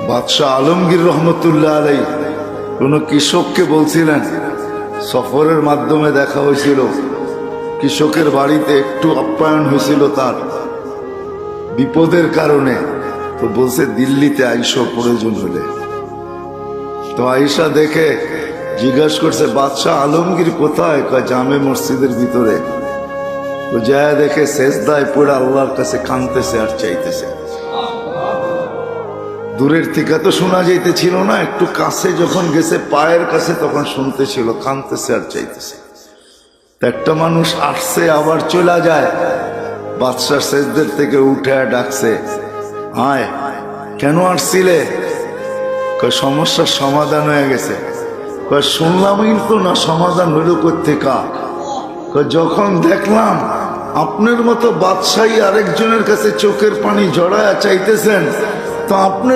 বাদশাহ আলমগীর রহমতুল্লাহ আলাই কোনো কৃষককে বলছিলেন, সফরের মাধ্যমে দেখা হয়েছিল, কৃষকের বাড়িতে একটু আপ্যায়ন হয়েছিল তার বিপদের কারণে, তো বলছে দিল্লিতে আইসা প্রয়োজন হলে। তো আইসা দেখে জিজ্ঞাসা করছে বাদশাহ আলমগীর কোথায়? কয় জামে মসজিদের ভিতরে। তো যায় দেখে সেজদায় পড়ে আল্লাহর কাছে কাঁদতেছে আর চাইতেছে। দূরের থেকে তো শোনা যাইতেছিল না, একটু কাছে যখন গেছে পায়ের কাছে তখন শুনতেছিল, কাঁদতেছে আর চাইতেছে। একটা মানুষ আসছে আবার চলে যায়, বাদশাহ সেজদের থেকে উঠে ডাকছে, আয় কেন আসছিলে? কয় সমস্যার সমাধান হয়ে গেছে। কয় শুনলামই তো না, সমাধান হইল কোত্থেকা? কয় যখন দেখলাম আপনার মতো বাদশাহী আরেকজনের কাছে চোখের পানি জড়ায়া চাইতেছেন, তো আপনার